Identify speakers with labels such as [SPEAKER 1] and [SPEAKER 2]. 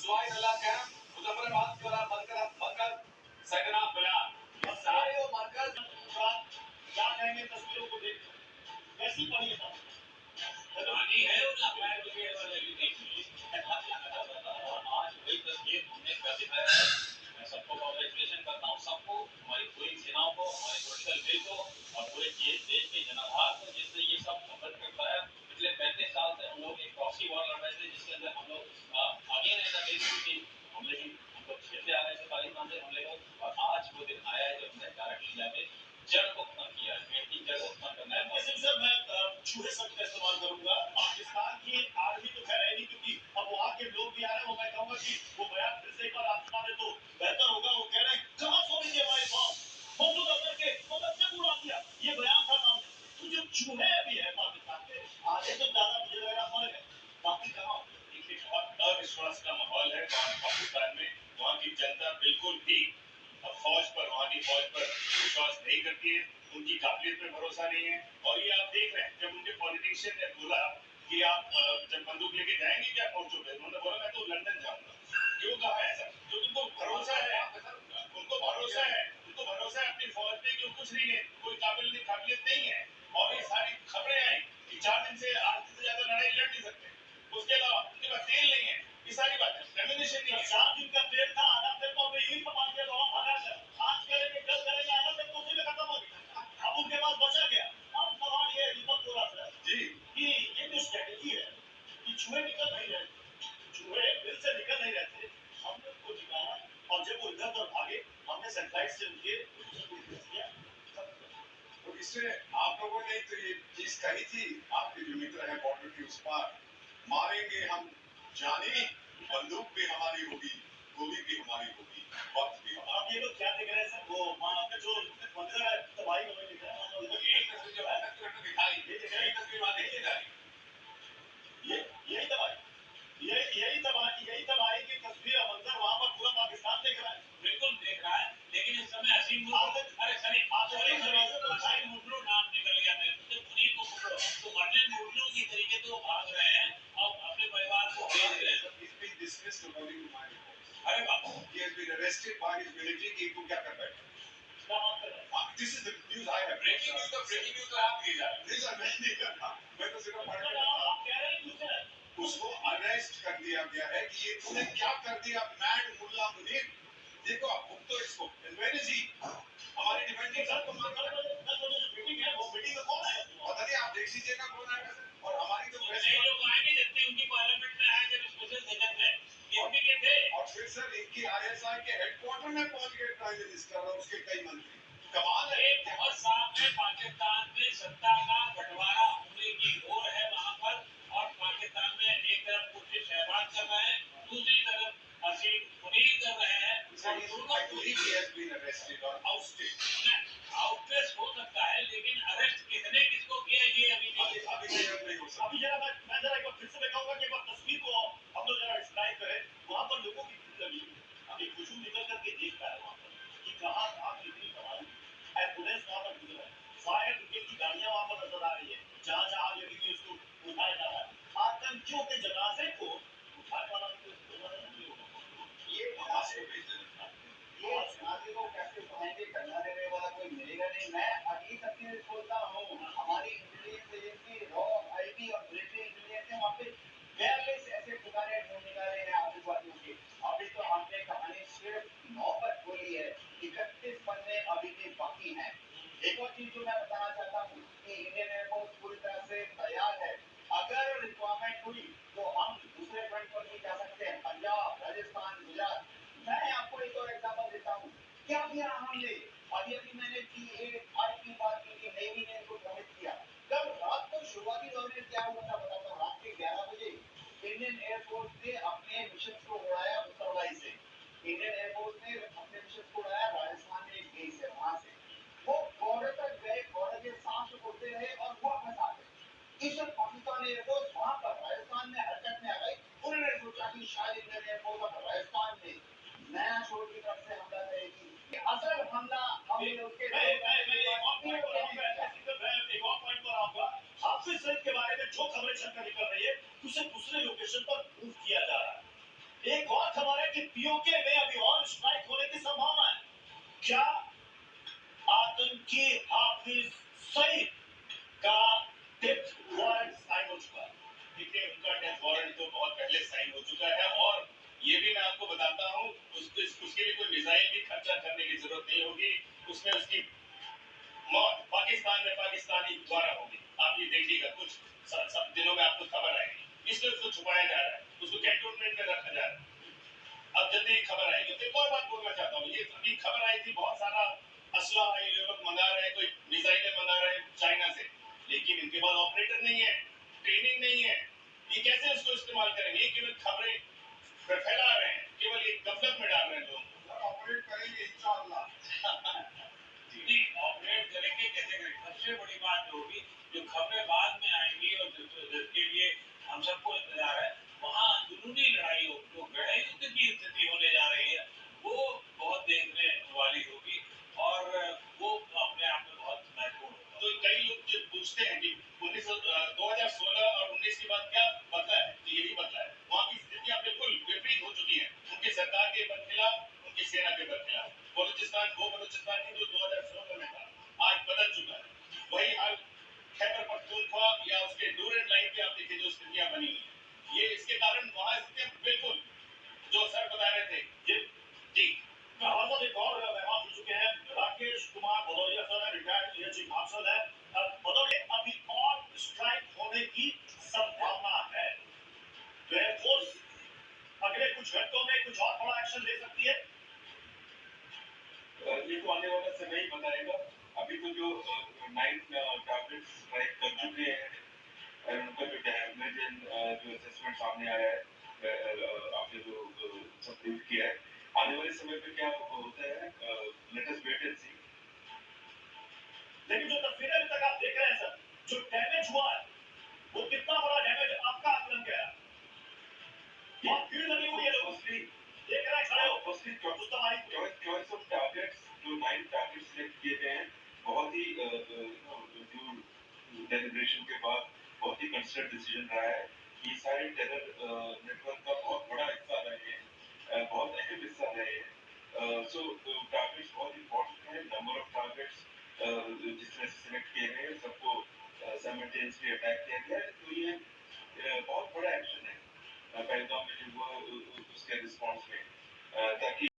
[SPEAKER 1] Slide along camp, Muzaffarabad करा बनकर सैदना बिलाल, ये सारे वो बनकर क्या कहेंगे तस्वीरों को देख कैसी पड़ी है पानी है उनका पैर के वाले भी देखिए आज वही तस्वीर हमने कर दिखाया है। मैं सबको कांग्रेचुलेशन करता हूँ, सबको, हमारी पूरी सेनाओं को, हमारे पॉलिटिकल विल को और पूरे देश के जनाधार को, जिसने ये सब सफल कर पाया। पिछले 35 साल से हम लोग एक प्रॉक्सी वॉर लड़ रहे थे, जिसके अंदर हम लोग अगेन एंड अगेन हमले ही हम लोग खेलते आ रहे थे पाकिस्तान से हमले को, और आज वो दिन आया है जब हमने डायरेक्टली जाके जड़ को खत्म किया है, पेट की जड़ को खत्म करना है। सर मैं छूहे शब्द का इस्तेमाल करूंगा। पाकिस्तान की आर्मी तो खैर है नहीं, क्योंकि अब वहाँ के लोग भी आ रहे हैं। वो मैं कहूंगा कि वो बयान फिर से एक बार आप सुना दे तो बेहतर होगा। वो कह रहे हैं कहाँ सो रही है हमारी फॉर्म मौजूद अफसर के तो बच्चे को उड़ा दिया। ये बयान था सामने। तो जो चूहे अभी है पाकिस्तान के आगे तो ज्यादा मुझे लग रहा फर्क है, बाकी कहाँ देखिए बहुत अविश्वास का माहौल है पाकिस्तान में। वहाँ की जनता बिल्कुल भी फौज पर, वहाँ की फौज पर विश्वास नहीं करती है, उनकी काबिलियत पर भरोसा नहीं है। और ये आप देख रहे हैं, जब उनके पॉलिटिशियन ने बोला कि आप जब बंदूक लेके जाएंगे क्या फौजों पे, उन्होंने बोला मैं तो लंदन जाऊंगा। क्यों कहा ऐसा? जो उनको भरोसा है, उनको भरोसा है, उनको भरोसा है अपनी फौज पे कि वो कुछ नहीं है, कोई काबिलियत नहीं है। और ये सारी खबरें आई कि 4 दिन से 8 दिन से ज्यादा लड़ाई लड़ नहीं सकते, उसके अलावा उनके पास तेल नहीं है, ये सारी बातें एम्यूनिशन नहीं है। 4 दिन का तेल था, आधा तेल तो हमें यही पका दिया तो हम भगा कर आज करेंगे कल करेंगे, आधा तेल तो उसी में खत्म हो गया। अब उनके पास बचा गया। अब सवाल ये है दीपक बोला सर जी कि ये जो स्ट्रेटेजी है कि चूहे निकल नहीं रहे, चूहे बिल से निकल नहीं रहे थे, हमने उनको निकाला और जब वो इधर उधर भागे हमने सैटेलाइट से उनके किया। तो इससे आप लोगों ने तो ये चीज कही थी, आपके जो मित्र हैं बॉर्डर के उस पार, मारेंगे हम जाने, बंदूक भी हमारी होगी, गोली भी हमारी होगी, वक्त भी हमारा। आप ये लोग क्या देख रहे हैं सर? वो वहाँ पे जो मंजर है तबाही में दिख रहा है, यही तस्वीर जो है दिखाई, ये दिख रही तस्वीर वहाँ देखी जा रही, यही तबाही की तस्वीर मंजर वहाँ पर पूरा पाकिस्तान देख रहा है। बिल्कुल देख रहा है, लेकिन इस समय असीम मुगलों नाम निकल गया मेरे मुझे, उन्हीं को पकड़ो तो मरने मुगलों की तरीके से वो भाग रहे हैं और अपने परिवार को भेज रहे हैं। अरे बाबा, he has been arrested by his military कि तुम क्या कर बैठे? This is the news I have. Breaking news तो आप भेजा। मैं तो सिर्फ पढ़ रहा हूँ। आप कह रहे हैं न्यूज़ है। उसको अरेस्ट कर दिया गया है कि ये तूने क्या कर दिया मैड मुल्ला मुनीर। देखो आप तो इसको where is he? हमारी डिफेंसिव सर को मार कर मीटिंग है, वो मीटिंग में कौन है पता नहीं, आप देख लीजिएगा कौन आएगा। और हमारी तो प्रेस लोग आएंगे जितने उनकी पार्लियामेंट में आए थे स्पेशल सेशन में इनके के थे, और फिर सर इनकी आईएसआई के हेडक्वार्टर में पहुंच गए प्राइम मिनिस्टर और उसके कई मंत्री। कमाल है। बहुत सामने पाकिस्तान में सत्ता का बंटवारा होने की होड़ है वहां पर, और पाकिस्तान में एक तरफ कुर्सी शहबाज कर रहे हैं, दूसरी तरफ असीम मुनीर कर रहे हैं। आउटरेस्ट हो सकता है, लेकिन अरेस्ट किसने किसको किया ये अभी नहीं हो सकता। अभी जरा मैं जरा एक बार फिर से दिखाऊंगा कि एक बार तस्वीर को हम लोग जरा डिस्क्राइब करें। वहाँ पर लोगों की भीड़ लगी, अभी हुजूम निकल करके देखता है वहाँ पर कि कहाँ कहाँ कितनी कमाई, एम्बुलेंस वहाँ पर गुजर रहा है, फायर ब्रिगेड की गाड़ियाँ वहाँ पर नजर आ रही है, जहाँ जहाँ आग लगी हुई उसको उठाया जा रहा है। आतंकियों के जनाजे को उठाने वाला ये जनाजे को कैसे उठाएंगे, करना देने वाला कोई मिलेगा नहीं। मैं अगली तस्वीर खोलता हूँ, हमारी इंटेलिजेंस एजेंसी रॉ आईटी और मिलिट्री इंटेलिजेंस ने वहाँ पे 42 ऐसे ठिकाने ढूंढ निकाले हैं आतंकवादियों के। अभी तो हमने कहानी सिर्फ 9 पर खोली है, 31 पन्ने अभी भी बाकी हैं। एक और चीज जो मैं बताना चाहता हूँ कि इंडियन एयरफोर्स पूरी तरह से तैयार है। अगर रिक्वायरमेंट हुई तो हम दूसरे फ्रंट पर भी जा सकते हैं, पंजाब, राजस्थान, गुजरात। मैं आपको एक और एग्जांपल देता हूँ, क्या किया हमने अभी अभी मैंने P8 की बात की थी, नेवी ने इनको कमिट किया। कल रात को शुरुआती दौर में क्या हुआ था बताता हूँ। रात के 11 बजे इंडियन एयरफोर्स ने अपने मिशन को उड़ाया उत्तरवाई से। इंडियन एयरफोर्स ने अपने मिशन को उड़ाया राजस्थान में एक बेस है वहां से। वो बॉर्डर तक गए, बॉर्डर के सांस उड़ते रहे और वापस आ गए। इस पाकिस्तान एयरफोर्स वहां पर राजस्थान में हरकत में आ गई। उन्होंने सोचा कि शायद इंडियन एयरफोर्स अब राजस्थान में नया शोर की तरफ से हमला करेगी। असल हमला हमने उसके एक और पॉइंट पर आऊंगा। हाफिज सईद के बारे में जो खबरें चलकर निकल रही है उसे दूसरे लोकेशन पर मूव किया जा रहा है। एक और खबर है कि पीओके में अभी और स्ट्राइक होने की संभावना है। क्या आतंकी हाफिज सईद का डेथ वारंट साइन हो चुका है? देखिए, उनका डेथ वारंट तो बहुत पहले साइन हो चुका है और ये भी मैं आपको बताता हूँ, उसके लिए कोई मिसाइल भी खर्चा करने की जरूरत नहीं होगी। उसमें उसकी मौत पाकिस्तान में पाकिस्तानी द्वारा होगी। आप ये देखिएगा, कुछ सब दिनों में आपको खबर आएगी। इसलिए उसको छुपाया जा रहा है, उसको कैंटोनमेंट में रखा जा रहा है। अब जल्दी खबर आएगी। तो एक और बात बोलना चाहता हूँ, ये अभी खबर आई थी, बहुत सारा असला है, ये लोग मंगा रहे हैं, कोई मिसाइलें मंगा रहे हैं चाइना से, लेकिन इनके पास ऑपरेटर नहीं है, ट्रेनिंग नहीं है। ये कैसे उसको इस्तेमाल करेंगे? ये केवल खबरें फैला रहे हैं, केवल एक गफलत में डाल रहे हैं लोगों को। ऑपरेट करेंगे इंशाअल्लाह। जी, ऑपरेट करेंगे, कैसे करेंगे? सबसे बड़ी बात होगी, जो खबरें बाद में आएंगी और जिसके लिए हम सबको इंतजार है, वहाँ अंदरूनी लड़ाई हो, जो गृह युद्ध की स्थिति होने जा रही है, वो बहुत देखने वाली होगी और वो अपने आप में बहुत महत्वपूर्ण होगा। तो कई लोग जब पूछते हैं कि 2016 और 19 के बाद क्या बदला है, तो यही बदला है। वहाँ की स्थितियाँ बिल्कुल विपरीत हो चुकी हैं, उनकी सरकार के बरखिलाफ, उनकी सेना के बरखिलाफ। बलूचिस्तान वो बलूचिस्तान नहीं जो 2016 में था, आज बदल चुका है। वही हाल खैबर पख्तूनख्वा या उसके डूरन लाइन पे आप देखिए, जो स्थितियां बनी हुई हैं, ये इसके कारण वहां स्थितियां बिल्कुल जो सर बता रहे थे। जी हमारे एक और मेहमान हो चुके हैं, Rakesh Kumar Bhadauria sir, retired PhD marshal है। भदौरिया, अभी और स्ट्राइक होने की संभावना है, तो एयरफोर्स अगले कुछ घंटों में कुछ और बड़ा एक्शन ले सकती है। ये तो आने वाला समय ही बताएगा। अभी तो जो 9 टारगेट्स स्ट्राइक कर चुके हैं, उनका जो डैमेज जो असेसमेंट सामने आया है, आपने जो सब ब्रीफ किया है, आने वाले समय पे क्या होता है, लेट अस वेट एंड सी। लेकिन जो तस्वीरें अभी तक आप देख रहे हैं सर, जो डैमेज हुआ है, वो कितना बड़ा डैमेज, आपका आकलन क्या है? बहुत भीड़ लगी हुई है, लोग देख रहे हैं, खड़े हो। फर्स्टली चॉइस ऑफ टारगेट्स, जो 9 टारगेट्स सिलेक्ट किए गए हैं, बहुत ही जो डेलिब्रेशन के बाद बहुत ही कंसिडर्ड डिसीजन रहा है। ये सारे टेरर नेटवर्क का बहुत बड़ा हिस्सा रहे हैं, बहुत अहम हिस्सा रहे हैं। सो टारगेट्स बहुत इंपॉर्टेंट है। नंबर ऑफ टारगेट्स जिस तरह से सिलेक्ट किए गए हैं, सबको साइमल्टेनियसली अटैक किया गया है, तो ये बहुत बड़ा एक्शन है पहलगाम में जो हुआ उसके रिस्पॉन्स में।